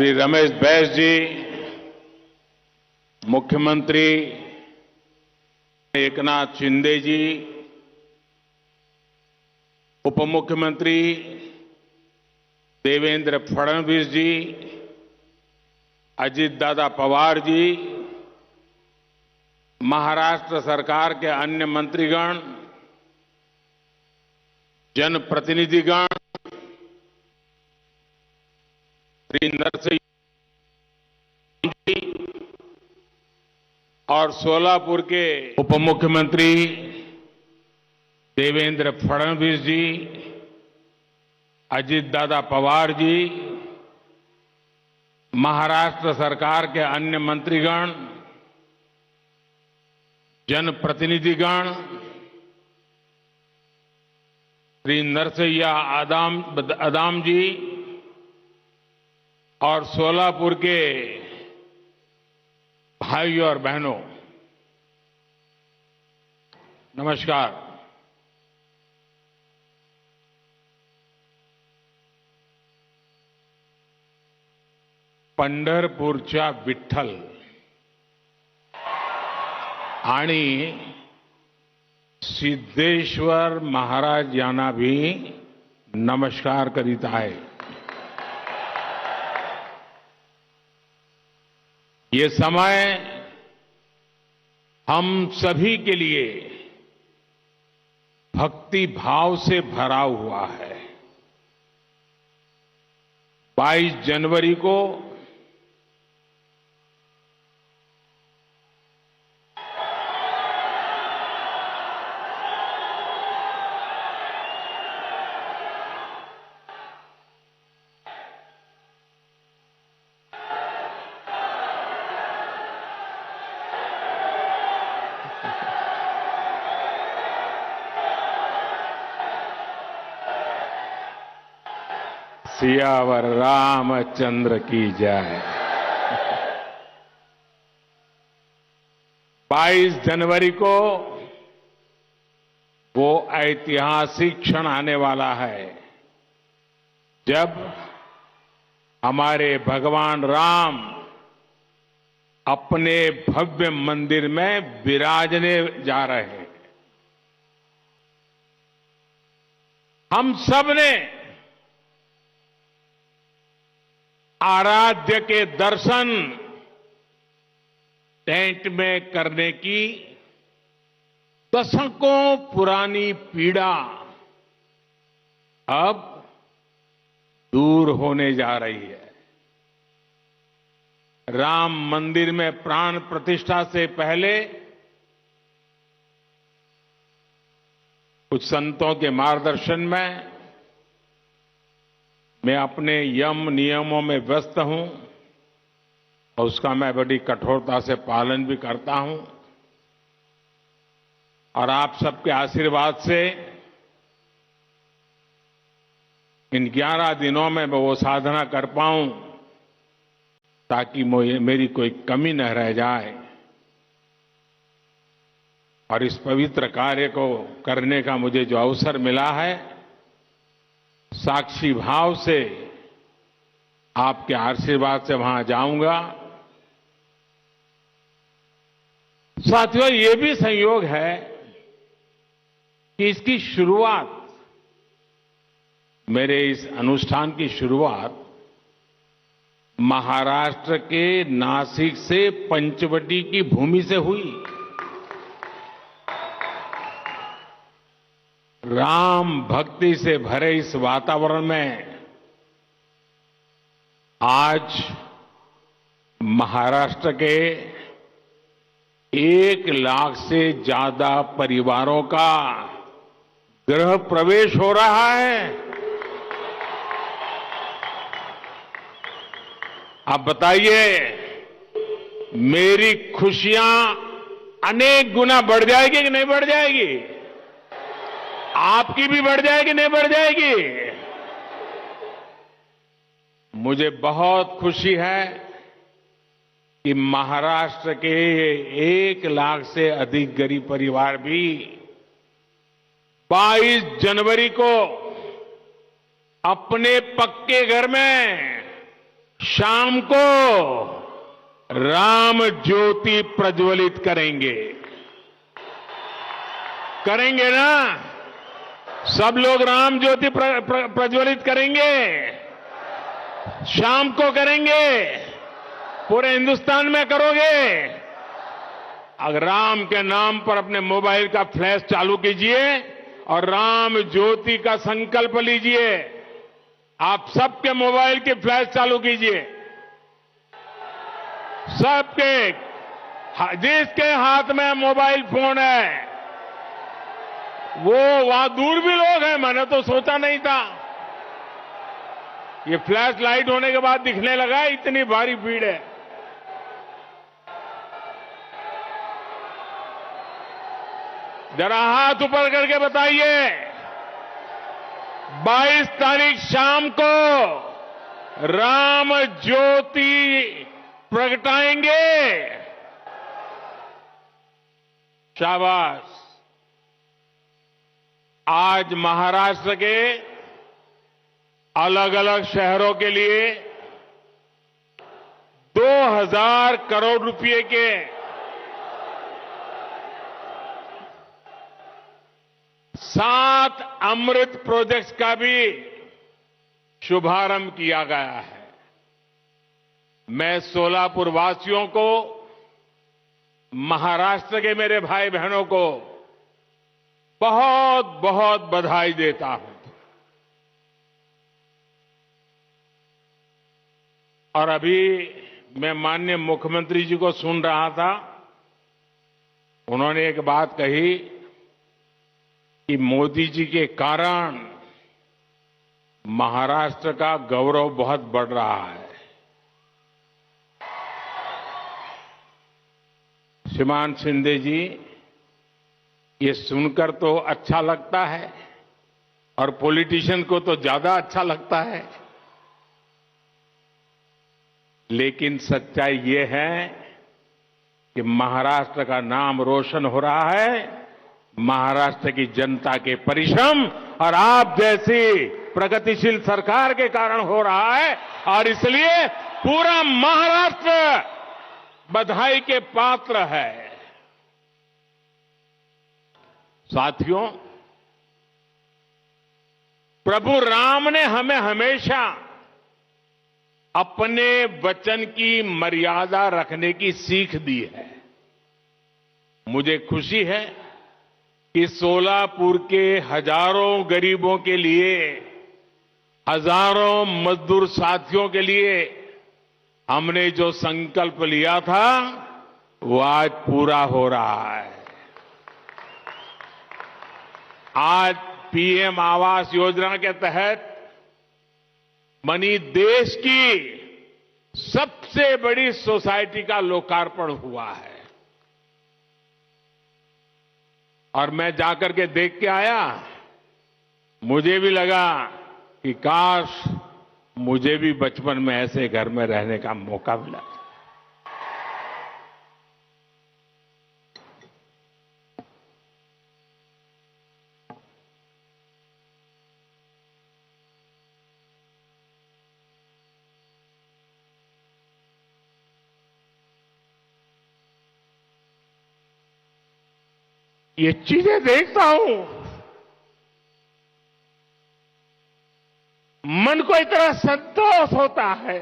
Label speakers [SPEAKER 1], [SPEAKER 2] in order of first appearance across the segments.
[SPEAKER 1] श्री रमेश बैस जी, मुख्यमंत्री एकनाथ शिंदे जी, उप मुख्यमंत्री देवेंद्र फडणवीस जी, अजीत दादा पवार जी, महाराष्ट्र सरकार के अन्य मंत्रीगण, जनप्रतिनिधिगण, श्री नरसिंह जी और सोलापुर के उप मुख्यमंत्री देवेंद्र फडणवीस जी, अजीत दादा पवार जी, महाराष्ट्र सरकार के अन्य मंत्रीगण, जनप्रतिनिधिगण, श्री नरसैया आदाम जी और सोलापुर के भाइयों और बहनों, नमस्कार। पंढरपूरच्या विठ्ठल आणि सिद्धेश्वर महाराज यांना भी नमस्कार करीत आहे। ये समय हम सभी के लिए भक्ति भाव से भरा हुआ है। 22 जनवरी को सियावर रामचंद्र की जय। 22 जनवरी को वो ऐतिहासिक क्षण आने वाला है जब हमारे भगवान राम अपने भव्य मंदिर में विराजने जा रहे हैं। हम सब ने आराध्य के दर्शन टेंट में करने की दशकों पुरानी पीड़ा अब दूर होने जा रही है। राम मंदिर में प्राण प्रतिष्ठा से पहले कुछ संतों के मार्गदर्शन में मैं अपने यम नियमों में व्यस्त हूं और उसका मैं बड़ी कठोरता से पालन भी करता हूं और आप सबके आशीर्वाद से इन 11 दिनों में मैं वो साधना कर पाऊं ताकि मेरी कोई कमी न रह जाए और इस पवित्र कार्य को करने का मुझे जो अवसर मिला है, साक्षी भाव से आपके आशीर्वाद से वहां जाऊंगा। साथियों, ये भी संयोग है कि इसकी शुरुआत, मेरे इस अनुष्ठान की शुरुआत महाराष्ट्र के नासिक से पंचवटी की भूमि से हुई। राम भक्ति से भरे इस वातावरण में आज महाराष्ट्र के 1 लाख से ज्यादा परिवारों का गृह प्रवेश हो रहा है। आप बताइए, मेरी खुशियां अनेक गुना बढ़ जाएगी कि नहीं बढ़ जाएगी? आपकी भी बढ़ जाएगी, नहीं बढ़ जाएगी? मुझे बहुत खुशी है कि महाराष्ट्र के 1 लाख से अधिक गरीब परिवार भी 22 जनवरी को अपने पक्के घर में शाम को राम ज्योति प्रज्वलित करेंगे। करेंगे ना? सब लोग राम ज्योति प्रज्वलित करेंगे। शाम को करेंगे। पूरे हिंदुस्तान में करोगे। अगर राम के नाम पर अपने मोबाइल का फ्लैश चालू कीजिए और राम ज्योति का संकल्प लीजिए। आप सबके मोबाइल की फ्लैश चालू कीजिए। सबके, जिसके हाथ में मोबाइल फोन है वो वहां दूर भी लोग हैं, मैंने तो सोचा नहीं था। ये फ्लैश लाइट होने के बाद दिखने लगा, इतनी भारी भीड़ है। जरा हाथ ऊपर करके बताइए, 22 तारीख शाम को राम ज्योति प्रगटाएंगे। शाबाश। आज महाराष्ट्र के अलग अलग शहरों के लिए 2000 करोड़ रुपए के 7 अमृत प्रोजेक्ट्स का भी शुभारंभ किया गया है। मैं सोलापुर वासियों को, महाराष्ट्र के मेरे भाई बहनों को बहुत बहुत बधाई देता हूं। और अभी मैं माननीय मुख्यमंत्री जी को सुन रहा था, उन्होंने एक बात कही कि मोदी जी के कारण महाराष्ट्र का गौरव बहुत बढ़ रहा है। श्रीमान शिंदे जी, ये सुनकर तो अच्छा लगता है और पॉलिटिशियन को तो ज्यादा अच्छा लगता है, लेकिन सच्चाई ये है कि महाराष्ट्र का नाम रोशन हो रहा है महाराष्ट्र की जनता के परिश्रम और आप जैसी प्रगतिशील सरकार के कारण हो रहा है। और इसलिए पूरा महाराष्ट्र बधाई के पात्र है। साथियों, प्रभु राम ने हमें हमेशा अपने वचन की मर्यादा रखने की सीख दी है। मुझे खुशी है कि सोलापुर के हजारों गरीबों के लिए, हजारों मजदूर साथियों के लिए हमने जो संकल्प लिया था वो आज पूरा हो रहा है। आज पीएम आवास योजना के तहत बनी देश की सबसे बड़ी सोसाइटी का लोकार्पण हुआ है। और मैं जाकर के देख के आया, मुझे भी लगा कि काश मुझे भी बचपन में ऐसे घर में रहने का मौका मिला। ये चीजें देखता हूं, मन को इतना संतोष होता है।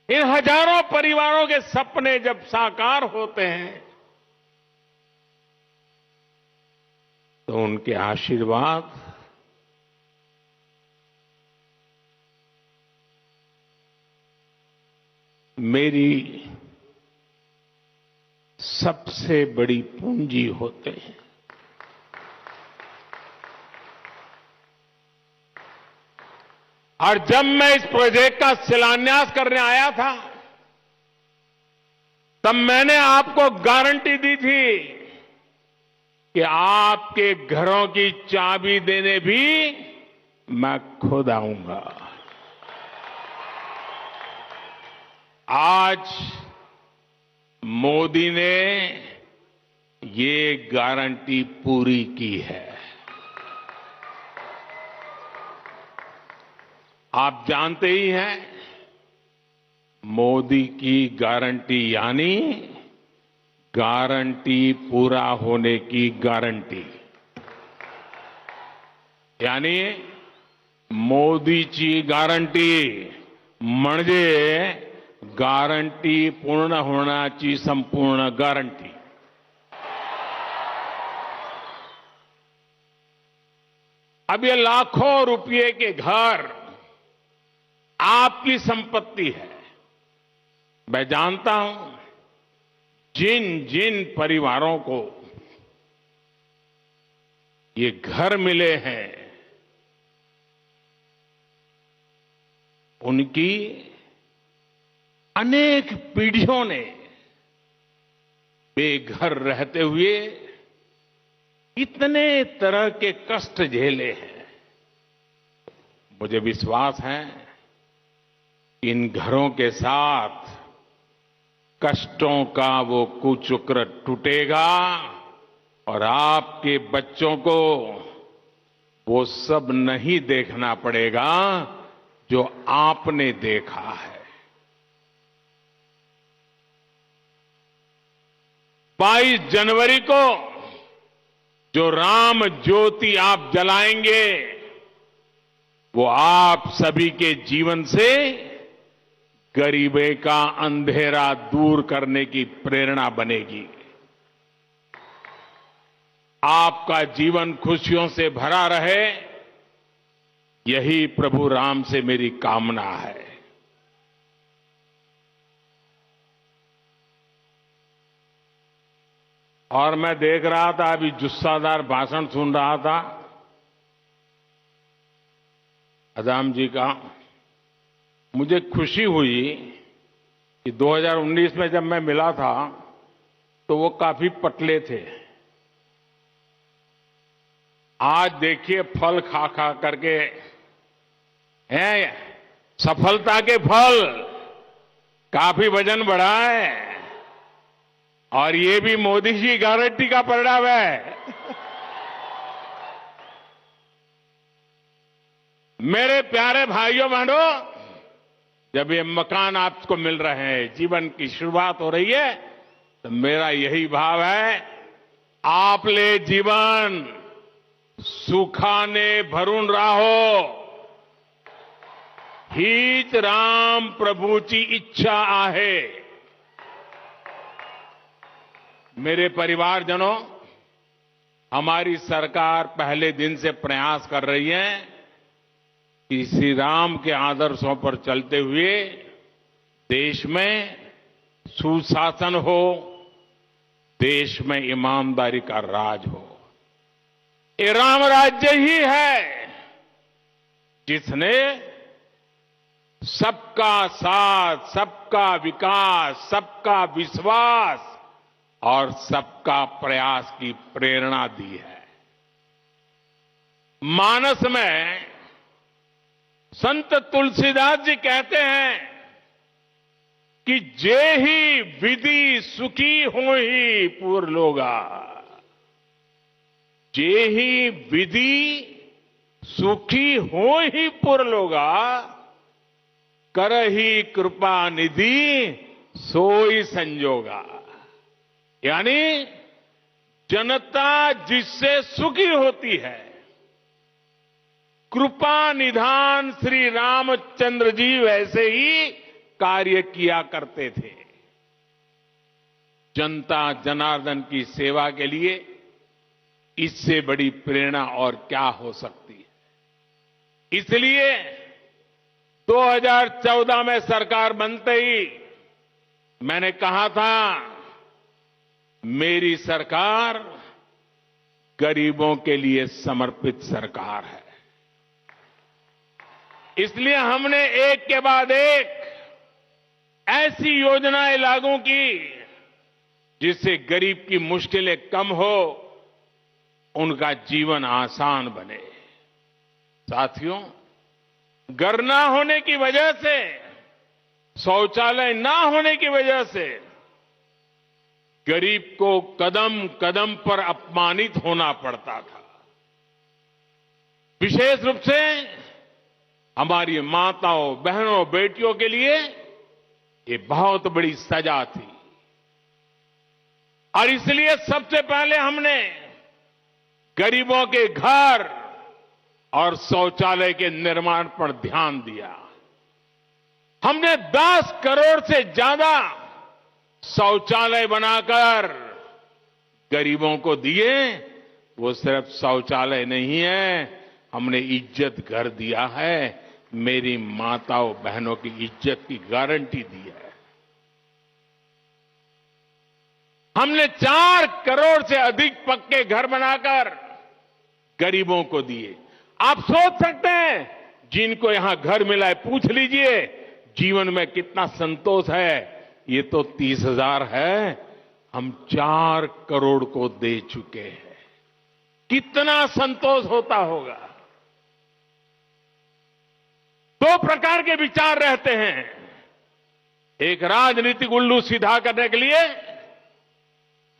[SPEAKER 1] इन हजारों परिवारों के सपने जब साकार होते हैं तो उनके आशीर्वाद मेरी सबसे बड़ी पूंजी होते हैं। और जब मैं इस प्रोजेक्ट का शिलान्यास करने आया था, तब मैंने आपको गारंटी दी थी कि आपके घरों की चाबी देने भी मैं खुद आऊंगा। आज मोदी ने ये गारंटी पूरी की है। आप जानते ही हैं, मोदी की गारंटी यानी गारंटी पूरा होने की गारंटी। यानी मोदीची गारंटी म्हणजे गारंटी पूर्ण होण्याची संपूर्ण गारंटी। अब ये लाखों रुपए के घर आपकी संपत्ति है। मैं जानता हूं जिन जिन परिवारों को ये घर मिले हैं उनकी अनेक पीढ़ियों ने बेघर रहते हुए इतने तरह के कष्ट झेले हैं। मुझे विश्वास है इन घरों के साथ कष्टों का वो कुचक्र टूटेगा और आपके बच्चों को वो सब नहीं देखना पड़ेगा जो आपने देखा है। 22 जनवरी को जो राम ज्योति आप जलाएंगे वो आप सभी के जीवन से गरीबी का अंधेरा दूर करने की प्रेरणा बनेगी। आपका जीवन खुशियों से भरा रहे, यही प्रभु राम से मेरी कामना है। और मैं देख रहा था, अभी जुस्सादार भाषण सुन रहा था अदाम जी का। मुझे खुशी हुई कि 2019 में जब मैं मिला था तो वो काफी पतले थे। आज देखिए फल खा खा करके हैं, सफलता के फल, काफी वजन बढ़ा है। और ये भी मोदी जी गारंटी का परिणाम है। मेरे प्यारे भाइयों बहनों, जब ये मकान आपको मिल रहे हैं, जीवन की शुरुआत हो रही है, तो मेरा यही भाव है, आपले जीवन सुखाने भरून राहो, हीच राम प्रभूची इच्छा आहे। मेरे परिवारजनों, हमारी सरकार पहले दिन से प्रयास कर रही है कि श्री राम के आदर्शों पर चलते हुए देश में सुशासन हो, देश में ईमानदारी का राज हो। ये राम राज्य ही है जिसने सबका साथ, सबका विकास, सबका विश्वास और सबका प्रयास की प्रेरणा दी है। मानस में संत तुलसीदास जी कहते हैं कि जे ही विधि सुखी हो ही पूर लोगा, जे ही विधि सुखी हो ही पुर लोगा, करही कृपा निधि सोई संजोगा। यानी जनता जिससे सुखी होती है, कृपा निधान श्री रामचंद्र जी वैसे ही कार्य किया करते थे। जनता जनार्दन की सेवा के लिए इससे बड़ी प्रेरणा और क्या हो सकती है। इसलिए 2014 में सरकार बनते ही मैंने कहा था, मेरी सरकार गरीबों के लिए समर्पित सरकार है। इसलिए हमने एक के बाद एक ऐसी योजनाएं लागू की जिससे गरीब की मुश्किलें कम हो, उनका जीवन आसान बने। साथियों, घर ना होने की वजह से, शौचालय ना होने की वजह से गरीब को कदम कदम पर अपमानित होना पड़ता था। विशेष रूप से हमारी माताओं, बहनों, बेटियों के लिए ये बहुत बड़ी सजा थी। और इसलिए सबसे पहले हमने गरीबों के घर और शौचालय के निर्माण पर ध्यान दिया। हमने 10 करोड़ से ज्यादा शौचालय बनाकर गरीबों को दिए। वो सिर्फ शौचालय नहीं है, हमने इज्जत घर दिया है, मेरी माताओं बहनों की इज्जत की गारंटी दी है। हमने 4 करोड़ से अधिक पक्के घर बनाकर गरीबों को दिए। आप सोच सकते हैं, जिनको यहां घर मिला है, पूछ लीजिए जीवन में कितना संतोष है। ये तो 30,000 है, हम 4 करोड़ को दे चुके हैं। कितना संतोष होता होगा। 2 प्रकार के विचार रहते हैं। एक राजनीतिक उल्लू सीधा करने के लिए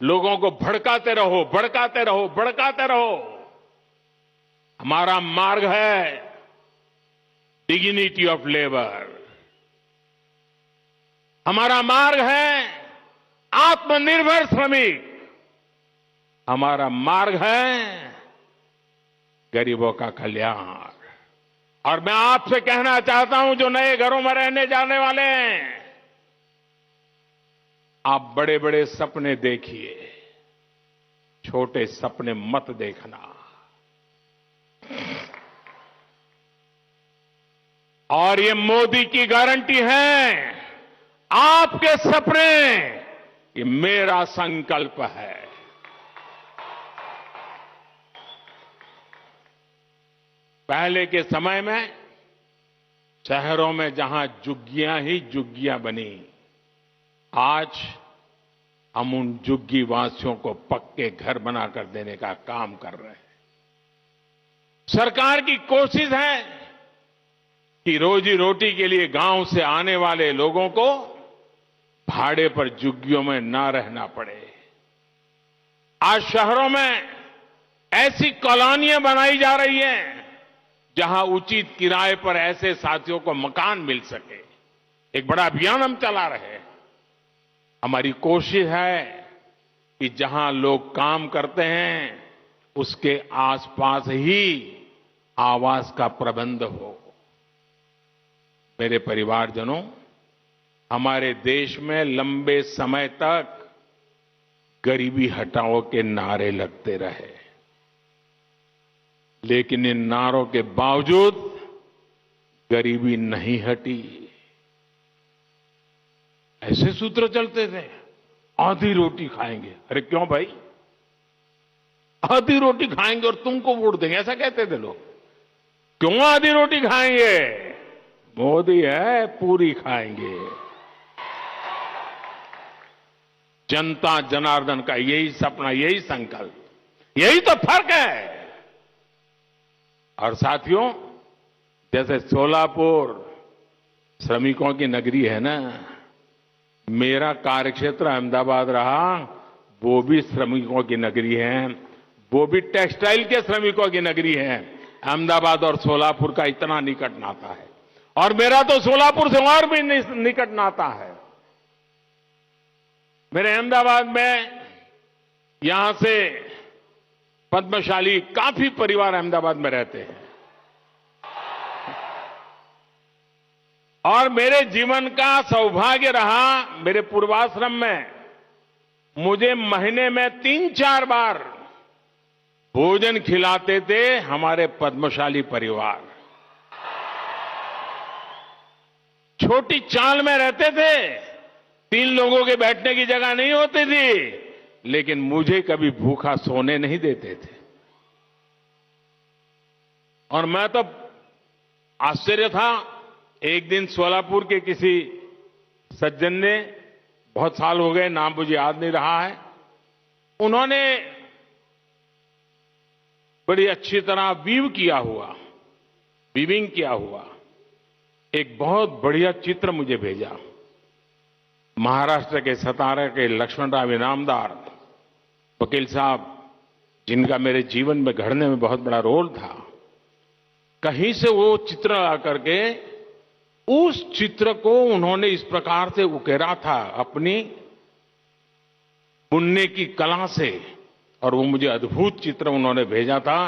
[SPEAKER 1] लोगों को भड़काते रहो, भड़काते रहो, भड़काते रहो। हमारा मार्ग है डिग्निटी ऑफ लेबर। हमारा मार्ग है आत्मनिर्भर श्रमिक। हमारा मार्ग है गरीबों का कल्याण। और मैं आपसे कहना चाहता हूं, जो नए घरों में रहने जाने वाले हैं, आप बड़े बड़े सपने देखिए, छोटे सपने मत देखना। और ये मोदी की गारंटी है, आपके सपने ये मेरा संकल्प है। पहले के समय में शहरों में जहां झुग्गियां ही झुग्गियां बनी, आज हम उन झुग्गी वासियों को पक्के घर बनाकर देने का काम कर रहे हैं। सरकार की कोशिश है कि रोजी रोटी के लिए गांव से आने वाले लोगों को भाड़े पर झुग्गियों में ना रहना पड़े। आज शहरों में ऐसी कॉलोनियां बनाई जा रही हैं जहां उचित किराए पर ऐसे साथियों को मकान मिल सके। एक बड़ा अभियान हम चला रहे हैं। हमारी कोशिश है कि जहां लोग काम करते हैं उसके आसपास ही आवास का प्रबंध हो। मेरे परिवारजनों, हमारे देश में लंबे समय तक गरीबी हटाओ के नारे लगते रहे, लेकिन इन नारों के बावजूद गरीबी नहीं हटी। ऐसे सूत्र चलते थे, आधी रोटी खाएंगे। अरे क्यों भाई, आधी रोटी खाएंगे और तुमको वोट देंगे, ऐसा कहते थे लोग। क्यों आधी रोटी खाएंगे, मोदी है पूरी खाएंगे। जनता जनार्दन का यही सपना, यही संकल्प, यही तो फर्क है। और साथियों, जैसे सोलापुर श्रमिकों की नगरी है ना, मेरा कार्यक्षेत्र अहमदाबाद रहा, वो भी श्रमिकों की नगरी है, वो भी टेक्सटाइल के श्रमिकों की नगरी है। अहमदाबाद और सोलापुर का इतना निकट नाता है, और मेरा तो सोलापुर से और भी निकट नाता है। मेरे अहमदाबाद में यहां से पद्मशाली काफी परिवार अहमदाबाद में रहते हैं। और मेरे जीवन का सौभाग्य रहा, मेरे पूर्वाश्रम में मुझे महीने में 3-4 बार भोजन खिलाते थे हमारे पद्मशाली परिवार। छोटी चाल में रहते थे, 3 लोगों के बैठने की जगह नहीं होती थी, लेकिन मुझे कभी भूखा सोने नहीं देते थे। और मैं तो आश्चर्य था, एक दिन सोलापुर के किसी सज्जन ने, बहुत साल हो गए, नाम मुझे याद नहीं रहा है, उन्होंने बड़ी अच्छी तरह वीविंग किया हुआ एक बहुत बढ़िया चित्र मुझे भेजा। महाराष्ट्र के सतारा के लक्ष्मणराव इनामदार वकील साहब, जिनका मेरे जीवन में घड़ने में बहुत बड़ा रोल था, कहीं से वो चित्र आकर के उस चित्र को उन्होंने इस प्रकार से उकेरा था अपनी बुनने की कला से, और वो मुझे अद्भुत चित्र उन्होंने भेजा था।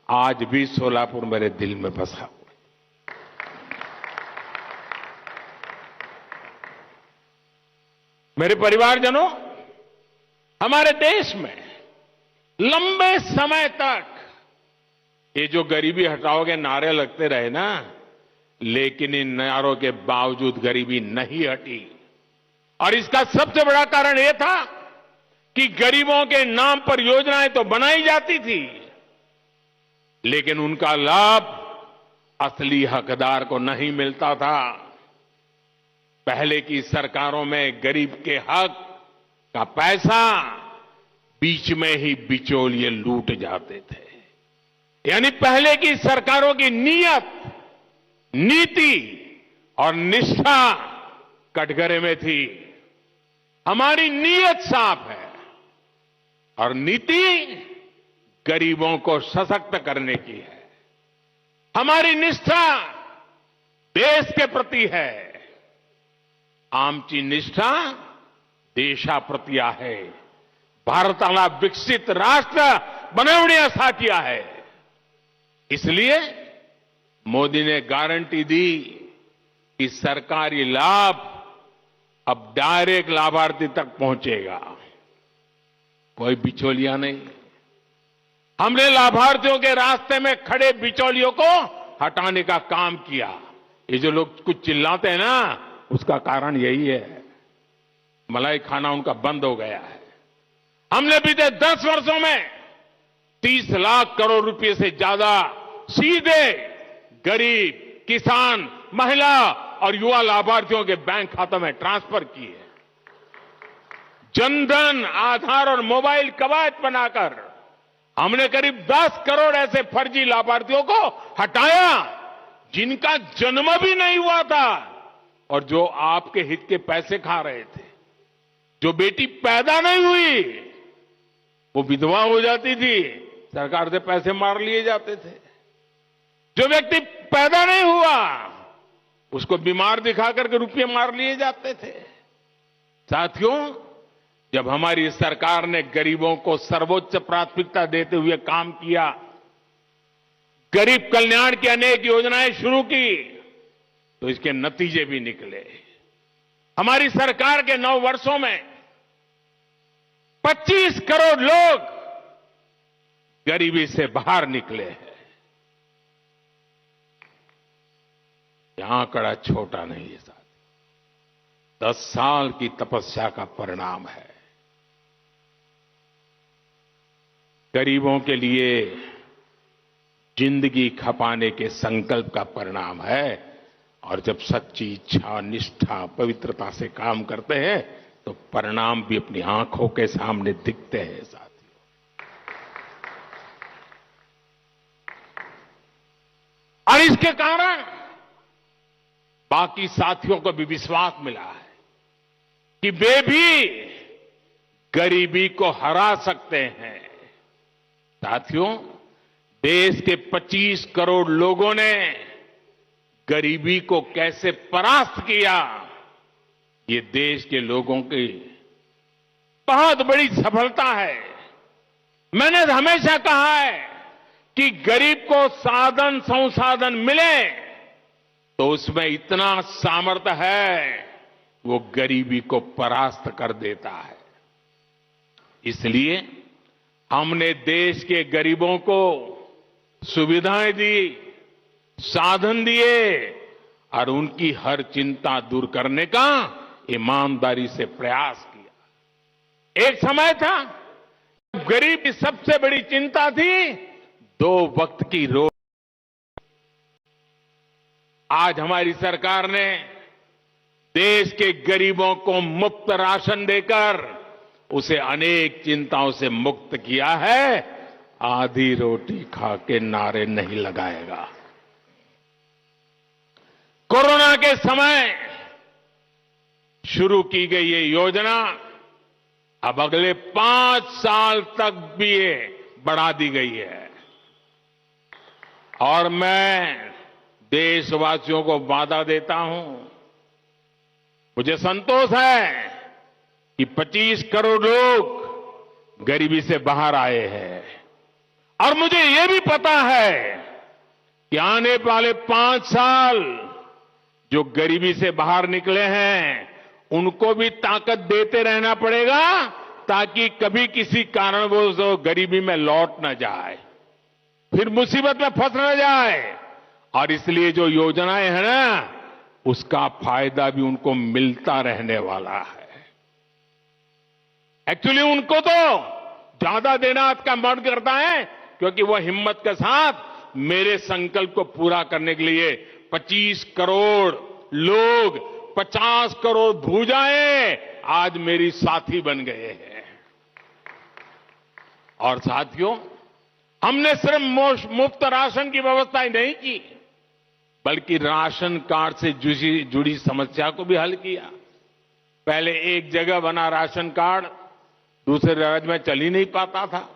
[SPEAKER 1] आज भी सोलापुर मेरे दिल में बसा हुआ है। मेरे परिवारजनों, हमारे देश में लंबे समय तक ये जो गरीबी हटाओगे नारे लगते रहे ना, लेकिन इन नारों के बावजूद गरीबी नहीं हटी। और इसका सबसे बड़ा कारण यह था कि गरीबों के नाम पर योजनाएं तो बनाई जाती थी, लेकिन उनका लाभ असली हकदार को नहीं मिलता था। पहले की सरकारों में गरीब के हक का पैसा बीच में ही बिचौलिए लूट जाते थे। यानी पहले की सरकारों की नीयत, नीति और निष्ठा कटघरे में थी। हमारी नीयत साफ है और नीति गरीबों को सशक्त करने की है। हमारी निष्ठा देश के प्रति है। आमची निष्ठा देशाप्रती आहे। भारताला विकसित राष्ट्र बनवण्यासाठी आहे। इसलिए मोदी ने गारंटी दी कि सरकारी लाभ अब डायरेक्ट लाभार्थी तक पहुंचेगा, कोई बिचौलिया नहीं। हमने लाभार्थियों के रास्ते में खड़े बिचौलियों को हटाने का काम किया। ये जो लोग कुछ चिल्लाते हैं ना, उसका कारण यही है। मलाई खाना उनका बंद हो गया है। हमने बीते 10 वर्षों में 30 लाख करोड़ रुपए से ज्यादा सीधे गरीब, किसान, महिला और युवा लाभार्थियों के बैंक खातों में ट्रांसफर किए। जनधन, आधार और मोबाइल कवच बनाकर हमने करीब 10 करोड़ ऐसे फर्जी लाभार्थियों को हटाया जिनका जन्म भी नहीं हुआ था और जो आपके हित के पैसे खा रहे थे। जो बेटी पैदा नहीं हुई वो विधवा हो जाती थी, सरकार से पैसे मार लिए जाते थे। जो व्यक्ति पैदा नहीं हुआ उसको बीमार दिखाकर के रुपये मार लिए जाते थे। साथियों, जब हमारी सरकार ने गरीबों को सर्वोच्च प्राथमिकता देते हुए काम किया, गरीब कल्याण की अनेक योजनाएं शुरू की, तो इसके नतीजे भी निकले। हमारी सरकार के 9 वर्षों में 25 करोड़ लोग गरीबी से बाहर निकले हैं। यह आंकड़ा छोटा नहीं है साथ, 10 साल की तपस्या का परिणाम है। गरीबों के लिए जिंदगी खपाने के संकल्प का परिणाम है। और जब सच्ची इच्छा, निष्ठा, पवित्रता से काम करते हैं तो परिणाम भी अपनी आंखों के सामने दिखते हैं साथियों। और इसके कारण बाकी साथियों को भी विश्वास मिला है कि वे भी गरीबी को हरा सकते हैं। साथियों, देश के 25 करोड़ लोगों ने गरीबी को कैसे परास्त किया, ये देश के लोगों की बहुत बड़ी सफलता है। मैंने हमेशा कहा है कि गरीब को साधन संसाधन मिले तो उसमें इतना सामर्थ्य है, वो गरीबी को परास्त कर देता है। इसलिए हमने देश के गरीबों को सुविधाएं दी, साधन दिए और उनकी हर चिंता दूर करने का ईमानदारी से प्रयास किया। एक समय था गरीब की सबसे बड़ी चिंता थी 2 वक्त की रोटी। आज हमारी सरकार ने देश के गरीबों को मुफ्त राशन देकर उसे अनेक चिंताओं से मुक्त किया है। आधी रोटी खा के नारे नहीं लगाएगा। कोरोना के समय शुरू की गई ये योजना अब अगले 5 साल तक भी बढ़ा दी गई है। और मैं देशवासियों को वादा देता हूं, मुझे संतोष है कि 25 करोड़ लोग गरीबी से बाहर आए हैं और मुझे यह भी पता है कि आने वाले 5 साल जो गरीबी से बाहर निकले हैं उनको भी ताकत देते रहना पड़ेगा ताकि कभी किसी कारणवश गरीबी में लौट न जाए, फिर मुसीबत में फंस न जाए। और इसलिए जो योजनाएं हैं ना, उसका फायदा भी उनको मिलता रहने वाला है। एक्चुअली उनको तो ज्यादा देना का मन करता है क्योंकि वह हिम्मत के साथ मेरे संकल्प को पूरा करने के लिए 25 करोड़ लोग, 50 करोड़ भुजाएं आज मेरी साथी बन गए हैं। और साथियों, हमने सिर्फ मुफ्त राशन की व्यवस्था ही नहीं की, बल्कि राशन कार्ड से जुड़ी समस्या को भी हल किया। पहले एक जगह बना राशन कार्ड दूसरे राज्य में चल ही नहीं पाता था।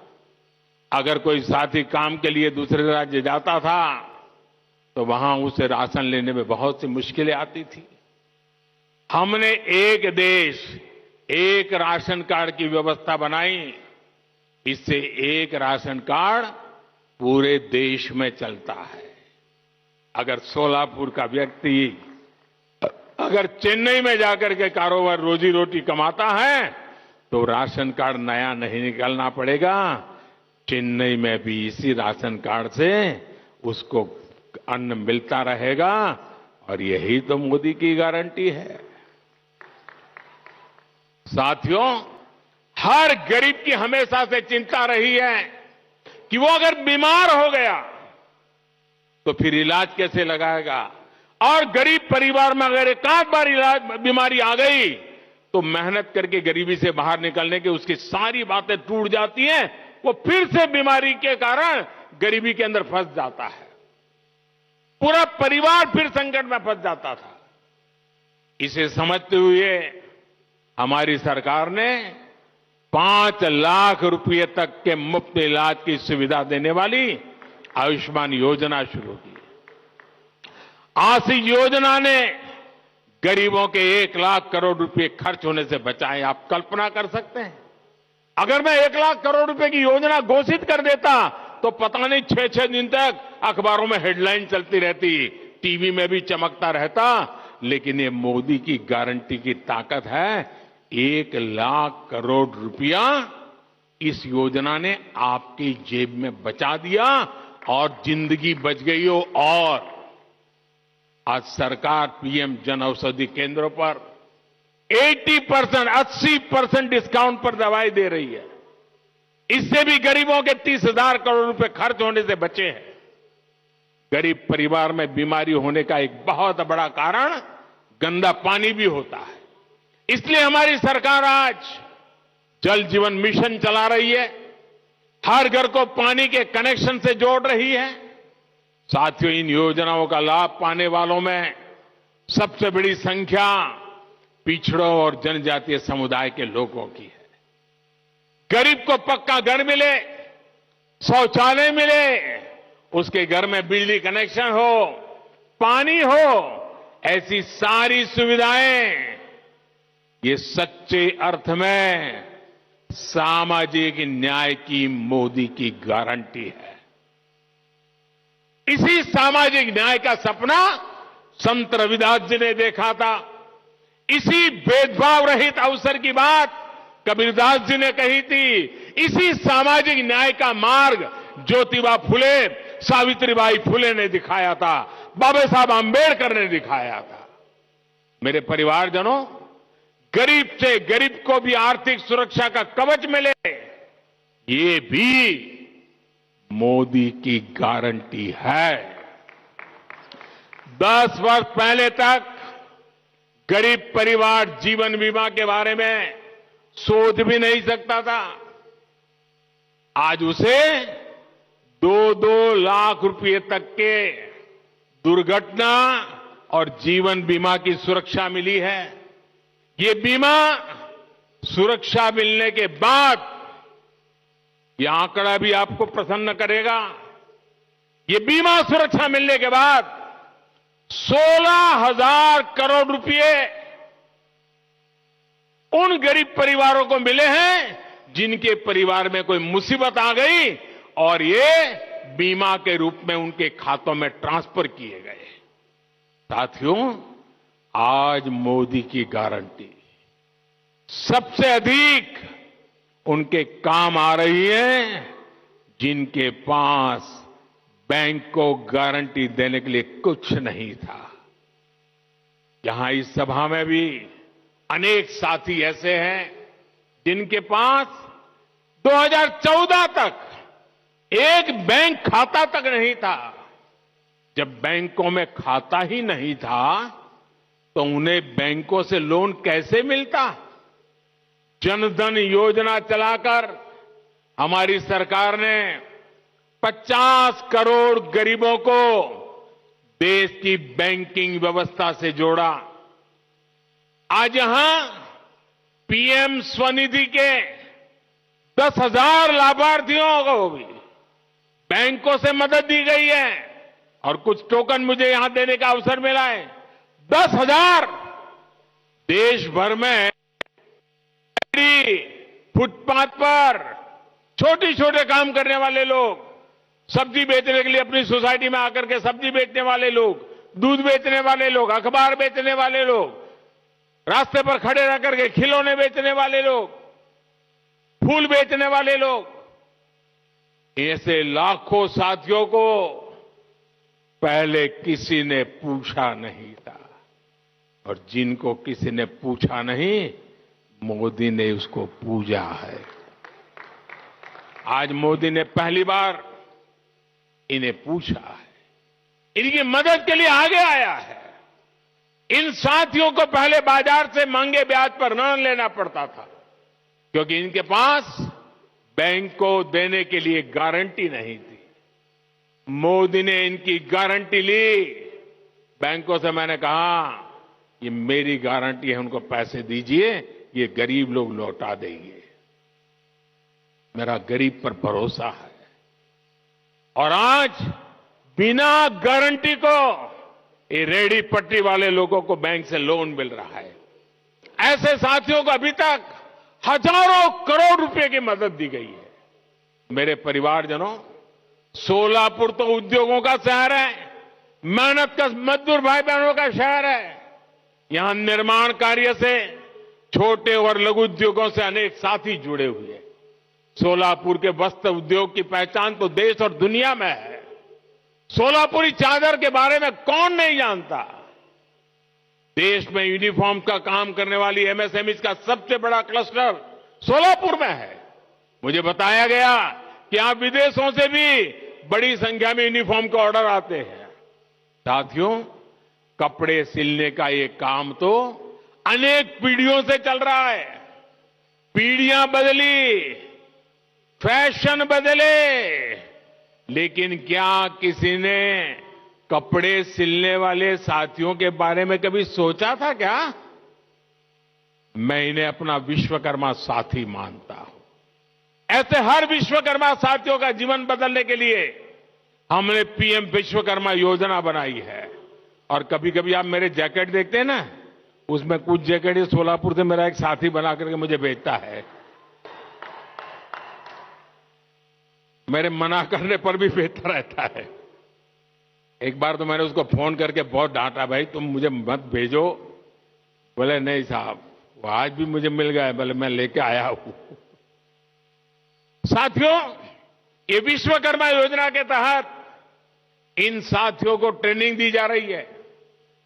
[SPEAKER 1] अगर कोई साथी काम के लिए दूसरे राज्य जाता था तो वहां उसे राशन लेने में बहुत सी मुश्किलें आती थी। हमने एक देश एक राशन कार्ड की व्यवस्था बनाई। इससे एक राशन कार्ड पूरे देश में चलता है। अगर सोलापुर का व्यक्ति अगर चेन्नई में जाकर के कारोबार रोजी रोटी कमाता है तो राशन कार्ड नया नहीं निकालना पड़ेगा, चेन्नई में भी इसी राशन कार्ड से उसको अन्न मिलता रहेगा। और यही तो मोदी की गारंटी है। साथियों, हर गरीब की हमेशा से चिंता रही है कि वो अगर बीमार हो गया तो फिर इलाज कैसे लगाएगा। और गरीब परिवार में अगर एक आध बार बीमारी आ गई तो मेहनत करके गरीबी से बाहर निकलने की उसकी सारी बातें टूट जाती हैं। वो फिर से बीमारी के कारण गरीबी के अंदर फंस जाता है। पूरा परिवार फिर संकट में फंस जाता था। इसे समझते हुए हमारी सरकार ने 5 लाख रुपए तक के मुफ्त इलाज की सुविधा देने वाली आयुष्मान योजना शुरू की। आज इस योजना ने गरीबों के 1 लाख करोड़ रुपए खर्च होने से बचाए। आप कल्पना कर सकते हैं, अगर मैं 1 लाख करोड़ रुपए की योजना घोषित कर देता तो पता नहीं 6-6 दिन तक अखबारों में हेडलाइन चलती रहती, टीवी में भी चमकता रहता। लेकिन ये मोदी की गारंटी की ताकत है। 1 लाख करोड़ रुपया इस योजना ने आपकी जेब में बचा दिया और जिंदगी बच गई हो। और आज सरकार पीएम जन औषधि केंद्रों पर 80% डिस्काउंट पर दवाई दे रही है। इससे भी गरीबों के 30,000 करोड़ रुपए खर्च होने से बचे हैं। गरीब परिवार में बीमारी होने का एक बहुत बड़ा कारण गंदा पानी भी होता है। इसलिए हमारी सरकार आज जल जीवन मिशन चला रही है, हर घर को पानी के कनेक्शन से जोड़ रही है। साथियों, इन योजनाओं का लाभ पाने वालों में सबसे बड़ी संख्या पिछड़ों और जनजातीय समुदाय के लोगों की है। गरीब को पक्का घर मिले, शौचालय मिले, उसके घर में बिजली कनेक्शन हो, पानी हो, ऐसी सारी सुविधाएं ये सच्चे अर्थ में सामाजिक न्याय की मोदी की गारंटी है। इसी सामाजिक न्याय का सपना संत रविदास जी ने देखा था। इसी भेदभाव रहित अवसर की बात कबीरदास जी ने कही थी। इसी सामाजिक न्याय का मार्ग ज्योतिबा फुले, सावित्रीबाई फुले ने दिखाया था, बाबा साहब आंबेडकर ने दिखाया था। मेरे परिवारजनों, गरीब से गरीब को भी आर्थिक सुरक्षा का कवच मिले, ये भी मोदी की गारंटी है। 10 वर्ष पहले तक गरीब परिवार जीवन बीमा के बारे में सोच भी नहीं सकता था। आज उसे 2-2 लाख रुपए तक के दुर्घटना और जीवन बीमा की सुरक्षा मिली है। ये बीमा सुरक्षा मिलने के बाद ये आंकड़ा भी आपको प्रसन्न करेगा। ये बीमा सुरक्षा मिलने के बाद 16,000 करोड़ रुपए उन गरीब परिवारों को मिले हैं जिनके परिवार में कोई मुसीबत आ गई और ये बीमा के रूप में उनके खातों में ट्रांसफर किए गए। साथियों, आज मोदी की गारंटी सबसे अधिक उनके काम आ रही है जिनके पास बैंक को गारंटी देने के लिए कुछ नहीं था। यहां इस सभा में भी अनेक साथी ऐसे हैं जिनके पास 2014 तक एक बैंक खाता तक नहीं था। जब बैंकों में खाता ही नहीं था तो उन्हें बैंकों से लोन कैसे मिलता? जनधन योजना चलाकर हमारी सरकार ने 50 करोड़ गरीबों को देश की बैंकिंग व्यवस्था से जोड़ा। आज यहां पीएम स्वनिधि के 10,000 लाभार्थियों को भी बैंकों से मदद दी गई है और कुछ टोकन मुझे यहां देने का अवसर मिला है। 10,000 देश भर में फुटपाथ पर छोटे छोटे काम करने वाले लोग, सब्जी बेचने के लिए अपनी सोसाइटी में आकर के सब्जी बेचने वाले लोग, दूध बेचने वाले लोग, अखबार बेचने वाले लोग, रास्ते पर खड़े रह करके खिलौने बेचने वाले लोग, फूल बेचने वाले लोग, ऐसे लाखों साथियों को पहले किसी ने पूछा नहीं था और जिनको किसी ने पूछा नहीं, मोदी ने उसको पूजा है। आज मोदी ने पहली बार इन्हें पूछा है, इनकी मदद के लिए आगे आया है। इन साथियों को पहले बाजार से महंगे ब्याज पर ऋण लेना पड़ता था क्योंकि इनके पास बैंक को देने के लिए गारंटी नहीं थी। मोदी ने इनकी गारंटी ली। बैंकों से मैंने कहा, ये मेरी गारंटी है, उनको पैसे दीजिए, ये गरीब लोग लौटा देंगे। मेरा गरीब पर भरोसा है। और आज बिना गारंटी को ये रेहड़ी पटरी वाले लोगों को बैंक से लोन मिल रहा है। ऐसे साथियों को अभी तक हजारों करोड़ रुपए की मदद दी गई है। मेरे परिवारजनों, सोलापुर तो उद्योगों का शहर है, मेहनत का मजदूर भाई बहनों का शहर है। यहां निर्माण कार्य से छोटे और लघु उद्योगों से अनेक साथी जुड़े हुए हैं। सोलापुर के वस्त्र उद्योग की पहचान तो देश और दुनिया में है। सोलापुरी चादर के बारे में कौन नहीं जानता? देश में यूनिफॉर्म का काम करने वाली एमएसएमई का सबसे बड़ा क्लस्टर सोलापुर में है। मुझे बताया गया कि यहां विदेशों से भी बड़ी संख्या में यूनिफॉर्म के ऑर्डर आते हैं। साथियों, कपड़े सिलने का ये काम तो अनेक पीढ़ियों से चल रहा है। पीढ़ियां बदली, फैशन बदले, लेकिन क्या किसी ने कपड़े सिलने वाले साथियों के बारे में कभी सोचा था क्या? मैं इन्हें अपना विश्वकर्मा साथी मानता हूं। ऐसे हर विश्वकर्मा साथियों का जीवन बदलने के लिए हमने पीएम विश्वकर्मा योजना बनाई है। और कभी कभी आप मेरे जैकेट देखते हैं ना, उसमें कुछ जैकेट ये सोलापुर से मेरा एक साथी बना करके मुझे भेजता है। मेरे मना करने पर भी भेजता रहता है। एक बार तो मैंने उसको फोन करके बहुत डांटा, भाई तुम मुझे मत भेजो। बोले नहीं साहब, वो आज भी मुझे मिल गया, बोले मैं लेके आया हूं। साथियों, ये विश्वकर्मा योजना के तहत इन साथियों को ट्रेनिंग दी जा रही है,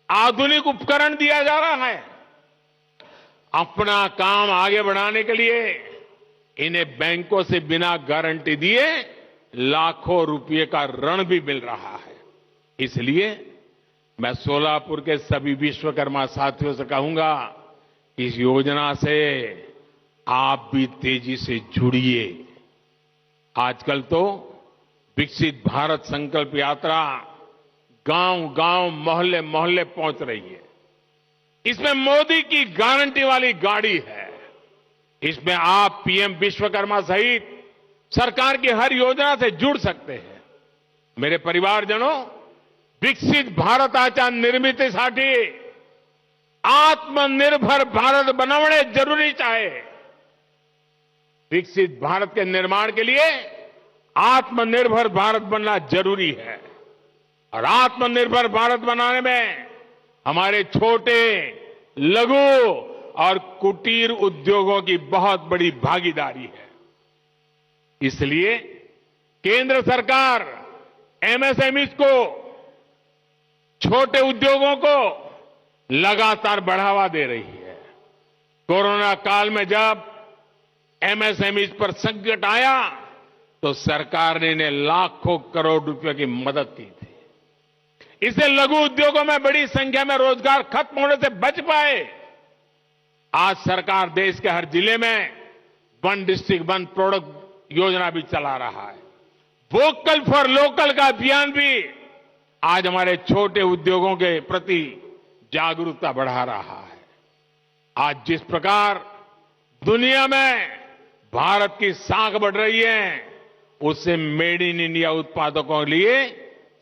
[SPEAKER 1] आधुनिक उपकरण दिया जा रहा है। अपना काम आगे बढ़ाने के लिए इन्हें बैंकों से बिना गारंटी दिए लाखों रुपए का ऋण भी मिल रहा है। इसलिए मैं सोलापुर के सभी विश्वकर्मा साथियों से कहूंगा, इस योजना से आप भी तेजी से जुड़िए। आजकल तो विकसित भारत संकल्प यात्रा गांव-गांव, मोहल्ले-मोहल्ले पहुंच रही है। इसमें मोदी की गारंटी वाली गाड़ी है। इसमें आप पीएम विश्वकर्मा सहित सरकार की हर योजना से जुड़ सकते हैं। मेरे परिवारजनों, विकसित भारताच्या निर्मितीसाठी आत्मनिर्भर भारत बनवणे जरूरीच आहे. विकसित भारत के निर्माण के लिए आत्मनिर्भर भारत बनना जरूरी है. और आत्मनिर्भर भारत बनाने में हमारे छोटे, लघु और कुटीर उद्योगों की बहुत बड़ी भागीदारी है. इसलिए केंद्र सरकार एमएसएमई को, छोटे उद्योगों को लगातार बढ़ावा दे रही है. कोरोना काल में जब एमएसएमई पर संकट आया तो सरकार ने इन्हें लाखों करोड़ रुपए की मदद की थी. इससे लघु उद्योगों में बड़ी संख्या में रोजगार खत्म होने से बच पाए. आज सरकार देश के हर जिले में वन डिस्ट्रिक्ट वन प्रोडक्ट योजना भी चला रहा है. वोकल फॉर लोकल का अभियान भी आज हमारे छोटे उद्योगों के प्रति जागरूकता बढ़ा रहा है. आज जिस प्रकार दुनिया में भारत की साख बढ़ रही है, उससे मेड इन इंडिया उत्पादकों के लिए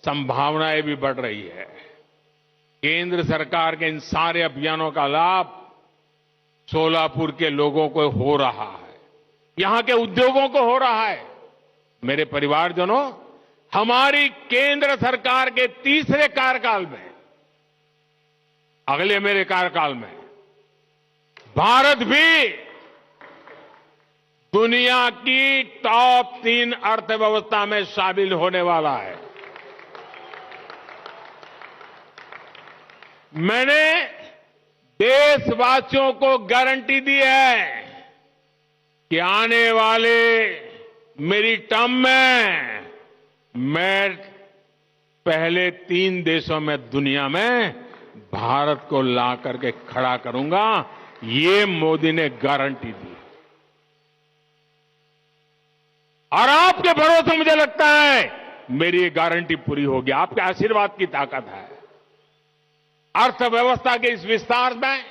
[SPEAKER 1] संभावनाएं भी बढ़ रही है. केंद्र सरकार के इन सारे अभियानों का लाभ सोलापुर के लोगों को हो रहा है, यहां के उद्योगों को हो रहा है. मेरे परिवारजनों, हमारी केंद्र सरकार के तीसरे कार्यकाल में, अगले मेरे कार्यकाल में, भारत भी दुनिया की टॉप 3 अर्थव्यवस्था में शामिल होने वाला है. मैंने देशवासियों को गारंटी दी है कि आने वाले मेरी टर्म में मैं पहले 3 देशों में दुनिया में भारत को ला करके खड़ा करूंगा. ये मोदी ने गारंटी दी. और आपके भरोसे मुझे लगता है मेरी ये गारंटी पूरी होगी. आपके आशीर्वाद की ताकत है. अर्थव्यवस्था के इस विस्तार में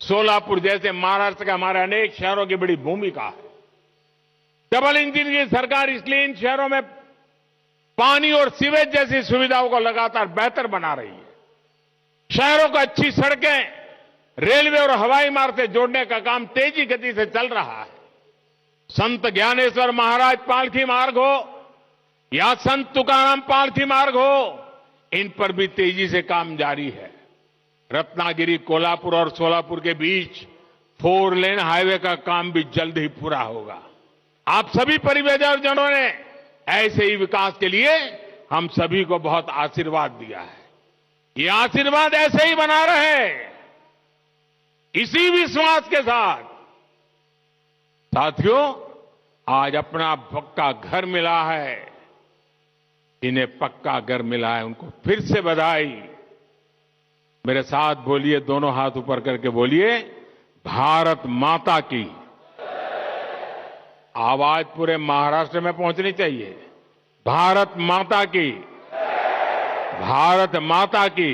[SPEAKER 1] सोलापुर जैसे महाराष्ट्र के हमारे अनेक शहरों की बड़ी भूमिका है. डबल इंजन की सरकार इसलिए इन शहरों में पानी और सीवेज जैसी सुविधाओं को लगातार बेहतर बना रही है. शहरों को अच्छी सड़कें, रेलवे और हवाई मार्ग से जोड़ने का काम तेजी गति से चल रहा है. संत ज्ञानेश्वर महाराज पालकी मार्ग हो या संत तुकाराम पालकी मार्ग हो, इन पर भी तेजी से काम जारी है. रत्नागिरी, कोल्हापुर और सोलापुर के बीच 4 लेन हाईवे का काम भी जल्द ही पूरा होगा. आप सभी परिवारजनों ने ऐसे ही विकास के लिए हम सभी को बहुत आशीर्वाद दिया है. ये आशीर्वाद ऐसे ही बना रहे. इसी विश्वास के साथ साथियों, आज अपना पक्का घर मिला है. इन्हें पक्का घर मिला है, उनको फिर से बधाई. मेरे साथ बोलिए, दोनों हाथ ऊपर करके बोलिए, भारत माता की. आवाज पूरे महाराष्ट्र में पहुंचनी चाहिए. भारत माता की, भारत माता की.